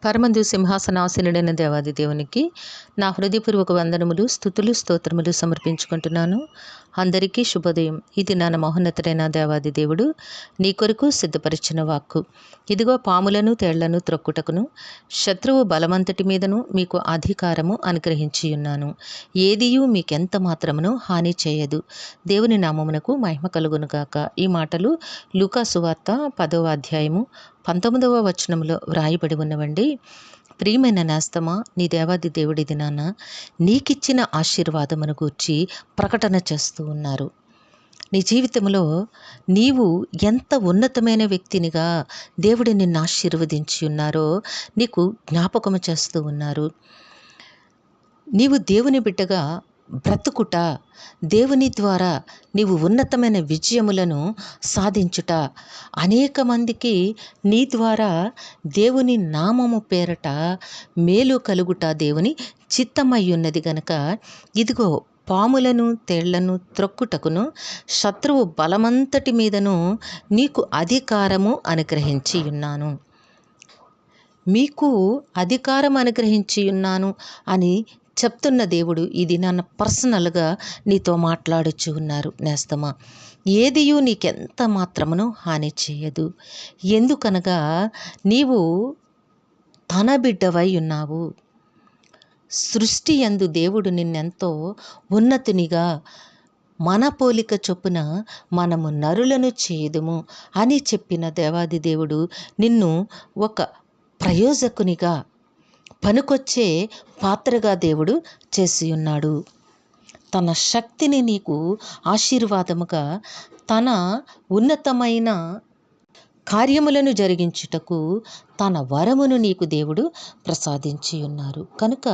పరమందు సింహాసనాసీనుడైన దేవాది దేవునికి నా హృదయపూర్వక వందనములు, స్తుతులు, స్తోత్రములు సమర్పించుకుంటున్నాను. అందరికీ శుభోదయం. ఇది నా మహోన్నతుడైన దేవాది దేవుడు నీ కొరకు సిద్ధపరిచిన వాక్కు. ఇదిగో పాములను తేళ్లను త్రొక్కుటకును శత్రువు బలమంతటి మీదను మీకు అధికారము అనుగ్రహించి ఉన్నాను. ఏదియూ మీకెంత మాత్రమును హాని చేయదు. దేవుని నామమునకు మహిమ కలుగునుగాక. ఈ మాటలు లూకా సువార్త 10వ అధ్యాయము 19వ వచనంలో వ్రాయబడి ఉన్నవండి. ప్రియమైన నేస్తమా, నీ దేవాది దేవుడిది నాన్న నీకిచ్చిన ఆశీర్వాదమును గూర్చి ప్రకటన చేస్తూ ఉన్నారు. నీ జీవితంలో నీవు ఎంత ఉన్నతమైన వ్యక్తినిగా దేవుడు నిన్ను ఆశీర్వదించి ఉన్నారో నీకు జ్ఞాపకము చేస్తూ ఉన్నారు. నీవు దేవుని బిడ్డగా బ్రతుకుట, దేవుని ద్వారా నీవు ఉన్నతమైన విజయములను సాధించుట, అనేక మందికి నీ ద్వారా దేవుని నామము పేరట మేలు కలుగుట దేవుని చిత్తమై ఉన్నది గనక ఇదిగో పాములను తేళ్లను త్రొక్కుటకును శత్రువు బలమంతటి మీదను నీకు అధికారము అనుగ్రహించి ఉన్నాను. మీకు అధికారం అనుగ్రహించి ఉన్నాను అని చెప్తున్న దేవుడు ఇది నన్ను పర్సనల్గా నీతో మాట్లాడుచు ఉన్నారు. నేస్తమా, ఏదియూ నీకెంత మాత్రమును హాని చేయదు. ఎందుకనగా నీవు తన బిడ్డవై ఉన్నావు. సృష్టి యందు దేవుడు నిన్నెంతో ఉన్నతునిగా మన పోలిక చొప్పున మనము నరులను చేయుదుము అని చెప్పిన దేవాది దేవుడు నిన్ను ఒక ప్రయోజకునిగా, పనికొచ్చే పాత్రగా దేవుడు చేసి ఉన్నాడు. తన శక్తిని నీకు ఆశీర్వాదముగా, తన ఉన్నతమైన కార్యములను జరిగించుటకు తన వరమును నీకు దేవుడు ప్రసాదించి ఉన్నారు. కనుక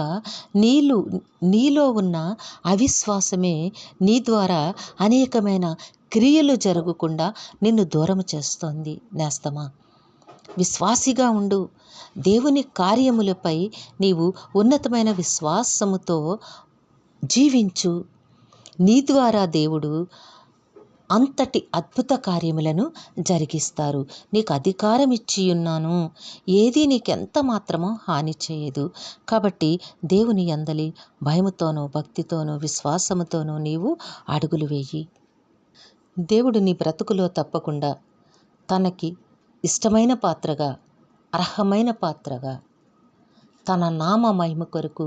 నీలో ఉన్న అవిశ్వాసమే నీ ద్వారా అనేకమైన క్రియలు జరగకుండా నిన్ను దూరం చేస్తోంది. నేస్తమా, విశ్వాసిగా ఉండు. దేవుని కార్యములపై నీవు ఉన్నతమైన విశ్వాసముతో జీవించు. నీ ద్వారా దేవుడు అంతటి అద్భుత కార్యములను జరిగిస్తారు. నీకు అధికారం ఇచ్చి ఉన్నాను. ఏది నీకెంత మాత్రమో హాని చేయదు. కాబట్టి దేవుని యందలి భయముతోనూ భక్తితోనూ విశ్వాసముతోనూ నీవు అడుగులు వేయి. దేవుడు నీ బ్రతుకులో తప్పకుండా తనకి ఇష్టమైన పాత్రగా, అర్హమైన పాత్రగా, తన నామ మహిమ కొరకు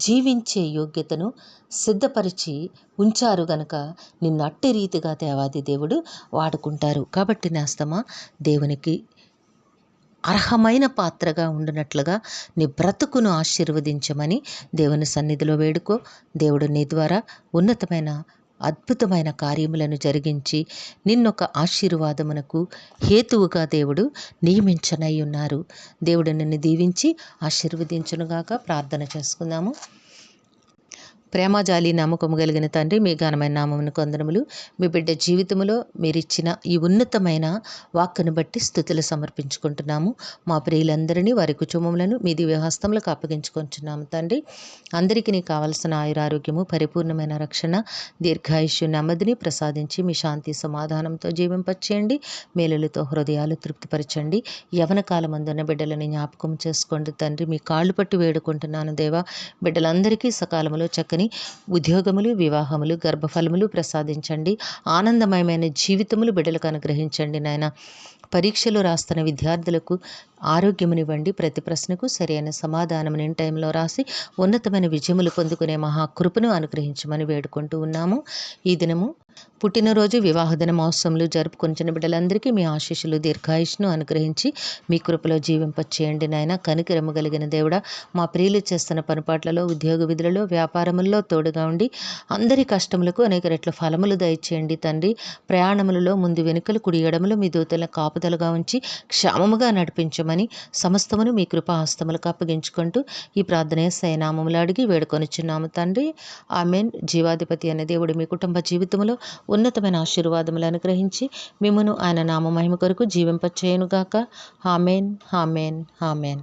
జీవించే యోగ్యతను సిద్ధపరిచి ఉంచారు గనక నిన్ను అట్టి రీతిగా దేవాది దేవుడు వాడుకుంటారు. కాబట్టి నేస్తమా, దేవునికి అర్హమైన పాత్రగా ఉండినట్లుగా నీ బ్రతుకును ఆశీర్వదించమని దేవుని సన్నిధిలో వేడుకో. దేవుడు నీ ద్వారా ఉన్నతమైన అద్భుతమైన కార్యములను జరిగించి నిన్నొక ఆశీర్వాదమునకు హేతువుగా దేవుడు నియమించనై ఉన్నారు. దేవుడు నిన్ను దీవించి ఆశీర్వదించునుగాక. ప్రార్థన చేసుకుందాము. ప్రేమజాలి నమ్మకము కలిగిన తండ్రి, మీ ఘనమైన నామమును కొందనములు. మీ బిడ్డ జీవితంలో మీరిచ్చిన ఈ ఉన్నతమైన వాక్కును బట్టి స్తుతులు సమర్పించుకుంటున్నాము. మా ప్రియులందరినీ, వారి కుటుంబములను మీ దివ్య హస్తములకు అప్పగించుకుంటున్నాము తండ్రి. అందరికీ నీకు కావలసిన ఆయురారోగ్యము, పరిపూర్ణమైన రక్షణ, దీర్ఘాయుష్యు, నెమ్మదిని ప్రసాదించి మీ శాంతి సమాధానంతో జీవింపచేయండి. మేలులతో హృదయాలు తృప్తిపరచండి. యవన కాలమందున్న బిడ్డలని జ్ఞాపకం చేసుకోండి తండ్రి. మీ కాళ్ళు పట్టి వేడుకుంటున్నాను దేవా. బిడ్డలందరికీ సకాలంలో చక్కని ఉద్యోగములు, వివాహములు, గర్భఫలములు ప్రసాదించండి. ఆనందమయమైన జీవితములు బిడ్డలకు అనుగ్రహించండి నాయన. పరీక్షలు రాస్తున్న విద్యార్థులకు ఆరోగ్యమునివ్వండి. ప్రతి ప్రశ్నకు సరైన సమాధానం ఇన్ టైంలో రాసి ఉన్నతమైన విజయములు పొందుకునే మహాకృపను అనుగ్రహించమని వేడుకుంటూ ఉన్నాము. ఈ దినము పుట్టినరోజు, వివాహ దిన మహోత్సవములు జరుపుకొంచిన బిడ్డలందరికీ మీ ఆశీస్సులు, దీర్ఘాయుష్ను అనుగ్రహించి మీ కృపలో జీవింపచేయండి నాయన. కనికరము కలిగిన దేవుడా, మా ప్రియులు చేస్తున్న పనిపాట్లలో, ఉద్యోగ విధులలో, వ్యాపారముల్లో తోడుగా ఉండి అందరి కష్టములకు అనేక రెట్ల ఫలములు దయచేయండి తండ్రి. ప్రయాణములలో ముందు వెనుకలు కుడి ఎడమలు మీ దూతల కాపుదలుగా ఉంచి క్షేమముగా నడిపించమని సమస్తమును మీ కృపాహస్తములకు అప్పగించుకుంటూ ఈ ప్రార్థన యేసయ్య నామములో అడిగి వేడుకొనిచున్నాము తండ్రి. ఆమేన్. జీవాధిపతి అనే దేవుడు మీ కుటుంబ జీవితంలో ఉన్నతమైన ఆశీర్వాదములు అనుగ్రహించి మిమ్మును ఆయన నామ మహిమ కొరకు జీవింపచేయునుగాక. ఆమేన్, ఆమేన్, ఆమేన్.